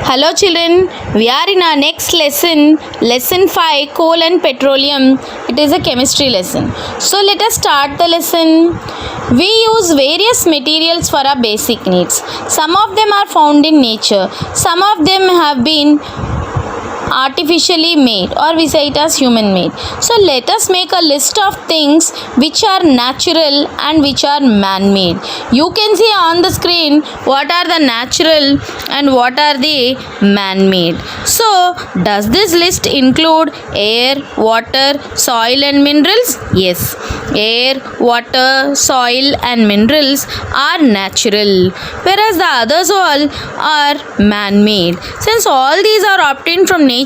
Hello children, we are in our next lesson 5, coal and petroleum. It is a chemistry lesson. So let us start the lesson. We use various materials for our basic needs. Some of them are found in nature. Some of them have been artificially made, or we say it as human made. So let us make a list of things which are natural and which are man made. You can see on the screen what are the natural and what are the man made. So does this list include air, water, soil and minerals? Yes, air, water, soil and minerals are natural, whereas the others all are man made. Since all these are obtained from nature,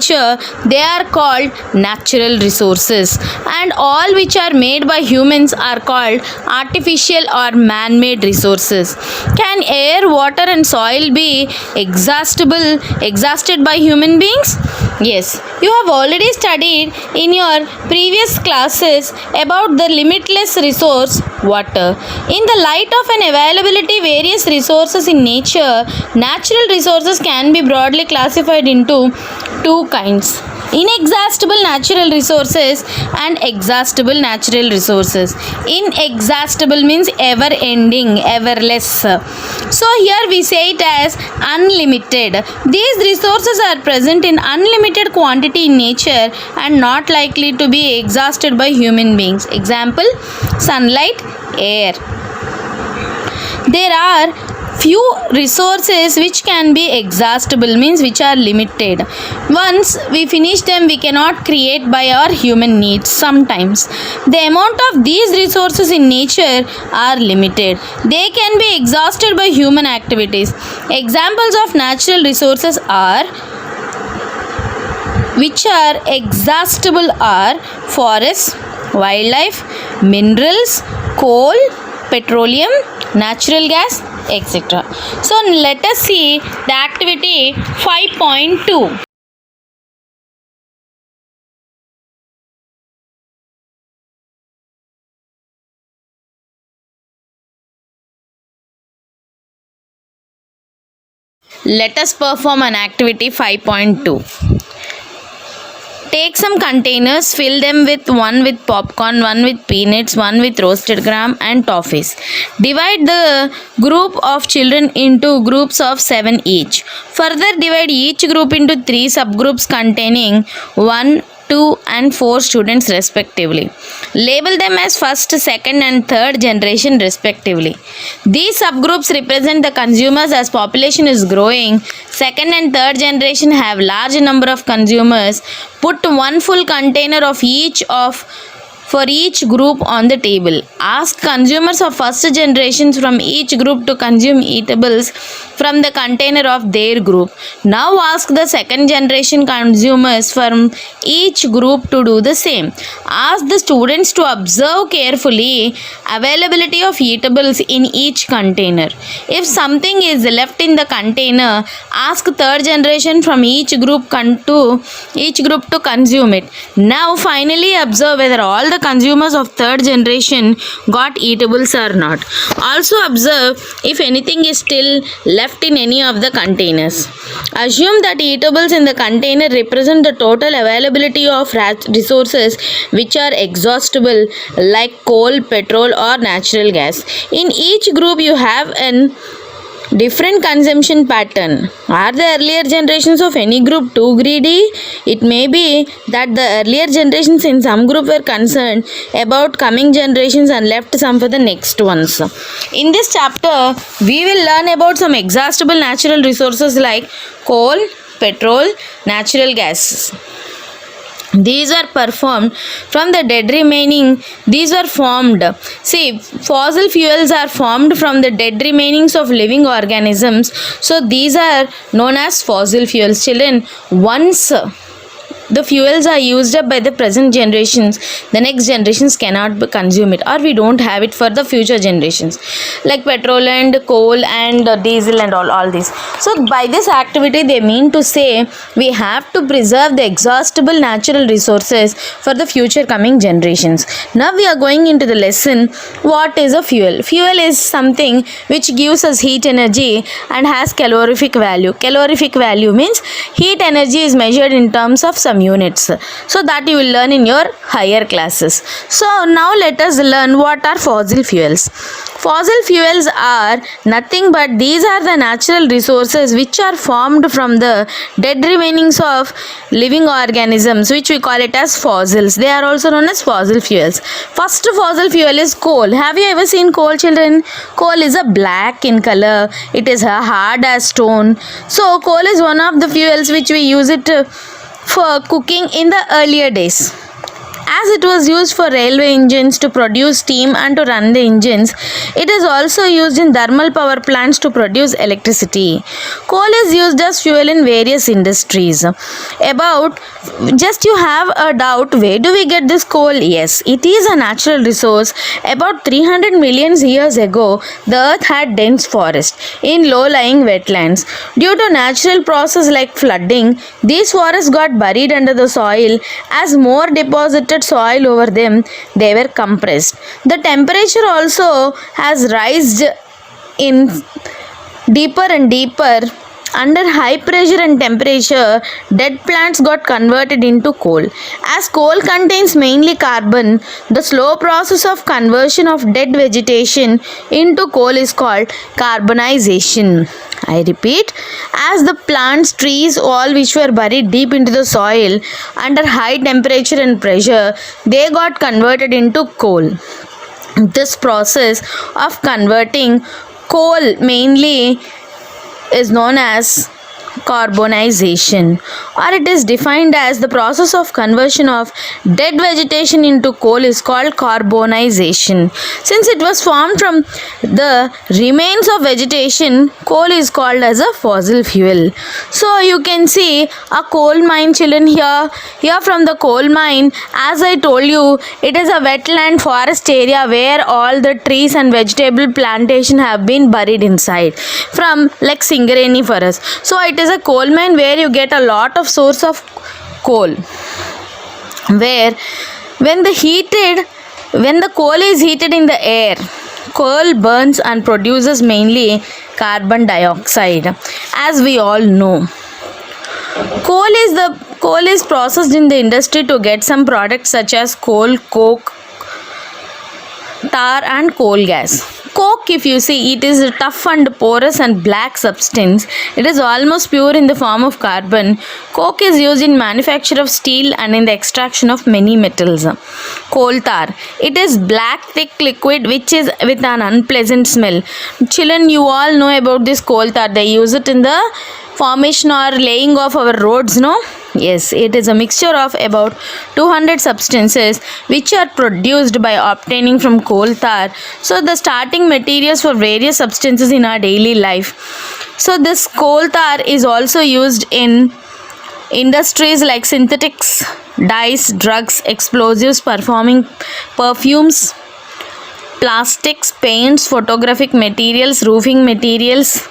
they are called natural resources, and all which are made by humans are called artificial or man-made resources. Can air, water and soil be exhausted by human beings? Yes, you have already studied in your previous classes about the limitless resource water. In the light of an availability various resources in nature, natural resources can be broadly classified into two kinds: inexhaustible natural resources and exhaustible natural resources. Inexhaustible means ever ending, everless. So here we say it as unlimited. These resources are present in unlimited quantity in nature and not likely to be exhausted by human beings. Example: sunlight, air. There are few resources which can be exhaustible, means which are limited. Once we finish them, we cannot create by our human needs. Sometimes the amount of these resources in nature are limited. They can be exhausted by human activities. Examples of natural resources are which are exhaustible are forests, wildlife, minerals, coal, petroleum, natural gas, etc. So let us see the activity 5.2. Let us perform an activity 5.2. Take some containers, fill them with one with popcorn, one with peanuts, one with roasted gram and toffees. Divide the group of children into groups of 7 each. Further divide each group into 3 subgroups containing 1, 2 and 4 students respectively. Label them as first, second and third generation respectively. These subgroups represent the consumers as population is growing. Second and third generation have large number of consumers. Put one full container of each for each group on the table. Ask consumers of first generations from each group to consume eatables from the container of their group. Now ask the second generation consumers from each group to do the same. Ask the students to observe carefully availability of eatables in each container. If something is left in the container, ask third generation from each group to consume it. Now finally observe whether all the consumers of third generation got eatables or not. Also observe if anything is still left in any of the containers. Assume that eatables in the container represent the total availability of resources which are exhaustible, like coal, petrol or natural gas. In each group you have an different consumption pattern. Are the earlier generations of any group too greedy? It may be that the earlier generations in some group were concerned about coming generations and left some for the next ones. In this chapter, we will learn about some exhaustible natural resources like coal, petrol, natural gas. These are performed from the dead remaining. These are formed. See, fossil fuels are formed from the dead remainings of living organisms. So these are known as fossil fuels. Children, once the fuels are used up by the present generations, the next generations cannot consume it, or we don't have it for the future generations, like petrol and coal and diesel and all these. So by this activity they mean to say we have to preserve the exhaustible natural resources for the future coming generations. Now we are going into the lesson, what is a fuel? Fuel is something which gives us heat energy and has calorific value. Calorific value means heat energy is measured in terms of some units, so that you will learn in your higher classes. So now let us learn what are fossil fuels. Fossil fuels are nothing but these are the natural resources which are formed from the dead remainings of living organisms, which we call it as fossils. They are also known as fossil fuels. First fossil fuel is coal. Have you ever seen coal, children? Coal is a black in color. It is a hard as stone. So coal is one of the fuels which we use it for cooking in the earlier days. As it was used for railway engines to produce steam and to run the engines, it is also used in thermal power plants to produce electricity. Coal is used as fuel in various industries. Just you have a doubt, where do we get this coal? Yes, it is a natural resource. About 300 million years ago, the earth had dense forest in low-lying wetlands. Due to natural process like flooding, these forests got buried under the soil. As more deposited soil over them, they were compressed. The temperature also has risen in deeper and deeper. Under high pressure and temperature, dead plants got converted into coal. As coal contains mainly carbon, the slow process of conversion of dead vegetation into coal is called carbonization. I repeat, as the plants, trees, all which were buried deep into the soil under high temperature and pressure, they got converted into coal. This process of converting coal mainly is known as carbonization, or it is defined as the process of conversion of dead vegetation into coal is called carbonization. Since it was formed from the remains of vegetation, coal is called as a fossil fuel. So you can see a coal mine, children. Here from the coal mine, as I told you, it is a wetland forest area where all the trees and vegetable plantation have been buried inside from like Singareni forest. So it is a coal mine where you get a lot of source of coal, where when the coal is heated in the air, coal burns and produces mainly carbon dioxide, as we all know. Coal is processed in the industry to get some products such as coal, coke, tar and coal gas. Coke, if you see, it is a tough and porous and black substance. It is almost pure in the form of carbon. Coke is used in manufacture of steel and in the extraction of many metals. Coal tar. It is black thick liquid which is with an unpleasant smell. Children, you all know about this coal tar. They use it in the formation or laying of our roads, no? Yes, it is a mixture of about 200 substances which are produced by obtaining from coal tar. So the starting materials for various substances in our daily life. So this coal tar is also used in industries like synthetics, dyes, drugs, explosives, perfumes, plastics, paints, photographic materials, roofing materials,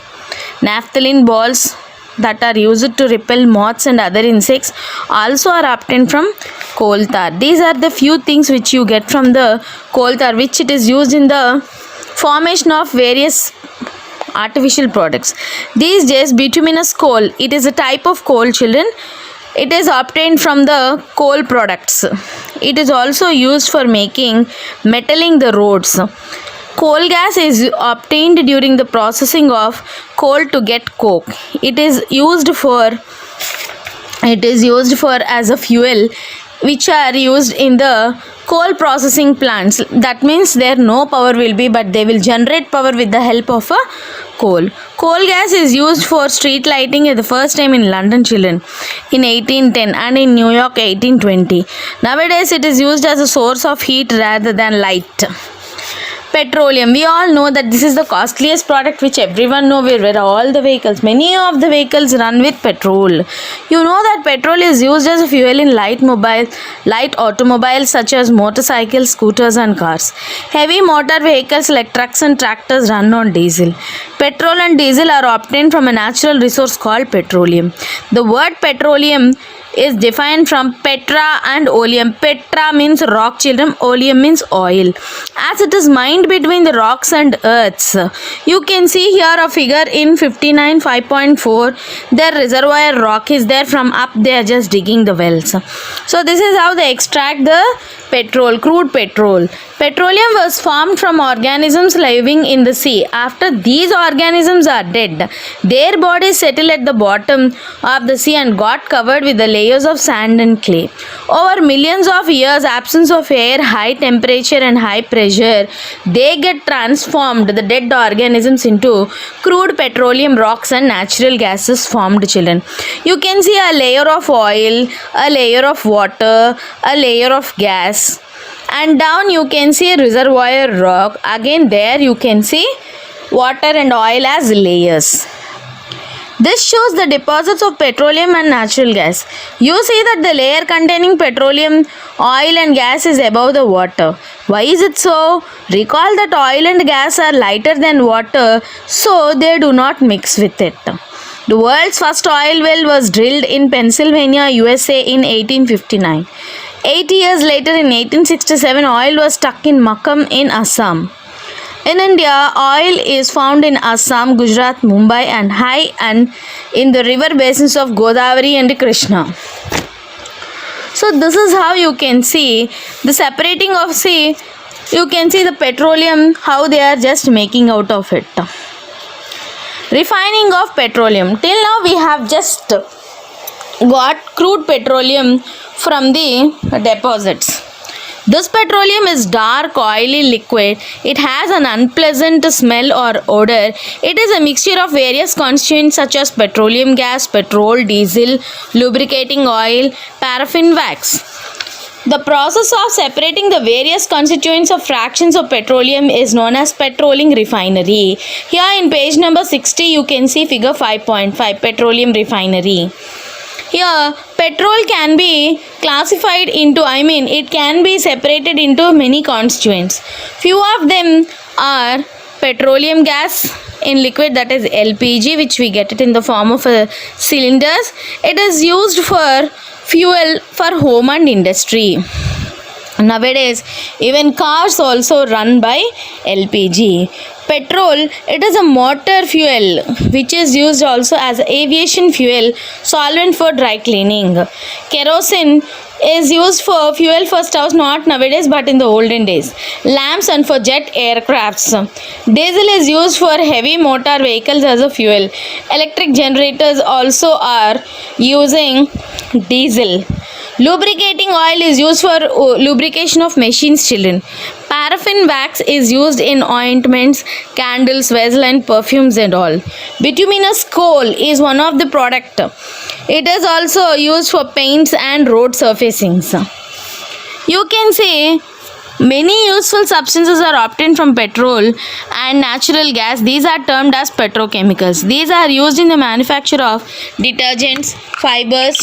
naphthalene balls that are used to repel moths and other insects also are obtained from coal tar. These are the few things which you get from the coal tar, which it is used in the formation of various artificial products. These days, bituminous coal, it is a type of coal, children. It is obtained from the coal products. It is also used for making metaling the roads. Coal gas is obtained during the processing of coal to get coke. It is used for as a fuel which are used in the coal processing plants. That means there no power will be, but they will generate power with the help of a coal. Coal gas is used for street lighting at the first time in London, children, in 1810 and in New York 1820. Nowadays it is used as a source of heat rather than light. Petroleum. We all know that this is the costliest product which everyone know where all the vehicles, many of the vehicles run with petrol. You know that petrol is used as a fuel in light automobiles such as motorcycles, scooters and cars. Heavy motor vehicles like trucks and tractors run on diesel. Petrol and diesel are obtained from a natural resource called petroleum. The word petroleum is defined from petra and oleum. Petra means rock, children. Oleum means oil. As it is mined between the rocks and earths. You can see here a figure in 59 5.4. Their reservoir rock is there. From up they are just digging the wells. So this is how they extract the petrol, crude petrol. Petroleum was formed from organisms living in the sea. After these organisms are dead, their bodies settle at the bottom of the sea and got covered with the layers of sand and clay. Over millions of years, absence of air, high temperature and high pressure, they get transformed, the dead organisms, into crude petroleum rocks and natural gases formed, children. You can see a layer of oil, a layer of water, a layer of gas, and down you can see a reservoir rock. Again there you can see water and oil as layers. This shows the deposits of petroleum and natural gas. You see that the layer containing petroleum, oil and gas is above the water. Why is it so? Recall that oil and gas are lighter than water, so they do not mix with it. The world's first oil well was drilled in Pennsylvania, USA in 1859. 8 years later, in 1867, oil was struck in Makam in Assam. In India, oil is found in Assam, Gujarat, Mumbai and in the river basins of Godavari and Krishna. So this is how you can see the separating of you can see the petroleum, how they are just making out of it. Refining of petroleum. Till now we have just got crude petroleum from the deposits. This petroleum is dark, oily liquid. It has an unpleasant smell or odor. It is a mixture of various constituents such as petroleum gas, petrol, diesel, lubricating oil, paraffin wax. The process of separating the various constituents of fractions of petroleum is known as petroleum refinery. Here in page number 60 you can see figure 5.5, petroleum refinery. Here petrol can be classified into, it can be separated into many constituents. Few of them are petroleum gas in liquid, that is LPG, which we get it in the form of cylinders. It is used for fuel for home and industry. Nowadays even cars also run by LPG. Petrol, it is a motor fuel which is used also as aviation fuel, solvent for dry cleaning. Kerosene is used for fuel for stoves, not nowadays but in the olden days. Lamps and for jet aircrafts. Diesel is used for heavy motor vehicles as a fuel. Electric generators also are using diesel. Lubricating oil is used for lubrication of machines, children. Paraffin wax is used in ointments, candles, vessels and perfumes and all. Bituminous coal is one of the product. It is also used for paints and road surfacings. You can see many useful substances are obtained from petrol and natural gas. These are termed as petrochemicals. These are used in the manufacture of detergents, fibers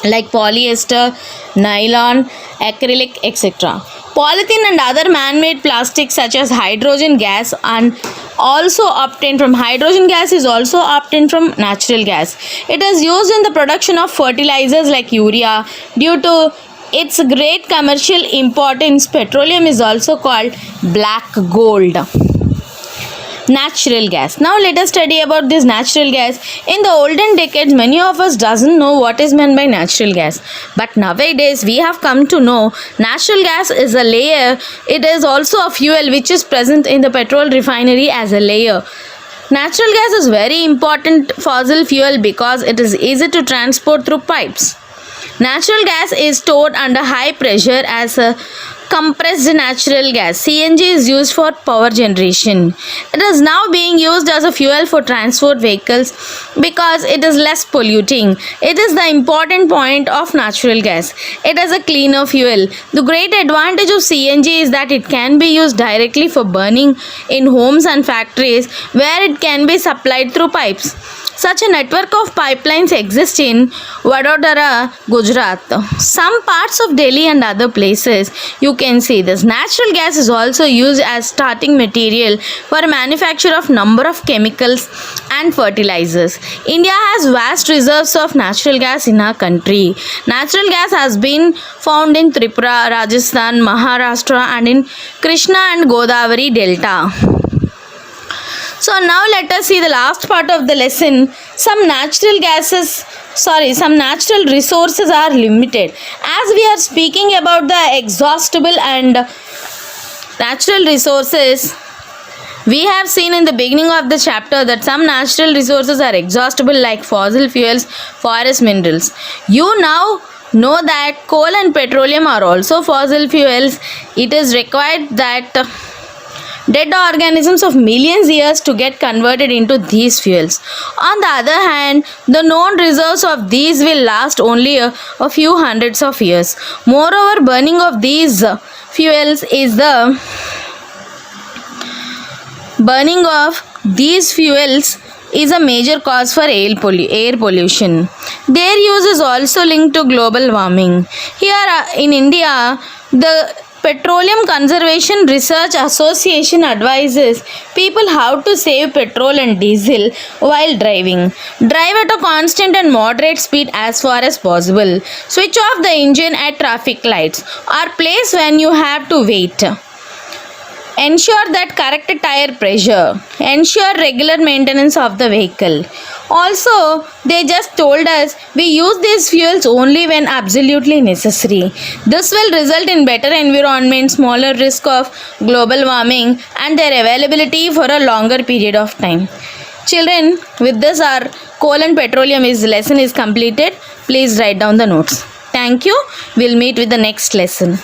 like polyester, nylon, acrylic, etc. Polythene and other man-made plastics such as hydrogen gas and also obtained from hydrogen gas is also obtained from natural gas. It is used in the production of fertilizers like urea. Due to its great commercial importance, petroleum is also called black gold. Natural gas. Now let us study about this natural gas. In the olden decades, many of us doesn't know what is meant by natural gas. But nowadays, we have come to know natural gas is a layer. It is also a fuel which is present in the petrol refinery as a layer. Natural gas is very important fossil fuel because it is easy to transport through pipes. Natural gas is stored under high pressure as a compressed natural gas. CNG is used for power generation. It is now being used as a fuel for transport vehicles because it is less polluting. It is the important point of natural gas. It is a cleaner fuel. The great advantage of CNG is that it can be used directly for burning in homes and factories where it can be supplied through pipes. Such a network of pipelines exists in Vadodara, Gujarat. Some parts of Delhi and other places you can see this. Natural gas is also used as starting material for manufacture of number of chemicals and fertilizers. India has vast reserves of natural gas in our country. Natural gas has been found in Tripura, Rajasthan, Maharashtra and in Krishna and Godavari Delta. So now let us see the last part of the lesson. Some natural resources are limited. As we are speaking about the exhaustible and natural resources, we have seen in the beginning of the chapter that some natural resources are exhaustible like fossil fuels, forest minerals. You now know that coal and petroleum are also fossil fuels. It is required that dead organisms of millions years to get converted into these fuels. On the other hand, the known reserves of these will last only a few hundreds of years. Moreover, burning of these fuels is a major cause for air pollution. Their use is also linked to global warming. Here in India, the Petroleum Conservation Research Association advises people how to save petrol and diesel while driving. Drive at a constant and moderate speed as far as possible. Switch off the engine at traffic lights or place when you have to wait. Ensure that correct tire pressure. Ensure regular maintenance of the vehicle. Also, they just told us we use these fuels only when absolutely necessary. This will result in better environment, smaller risk of global warming and their availability for a longer period of time. Children, with this our coal and petroleum lesson is completed. Please write down the notes. Thank you. We'll meet with the next lesson.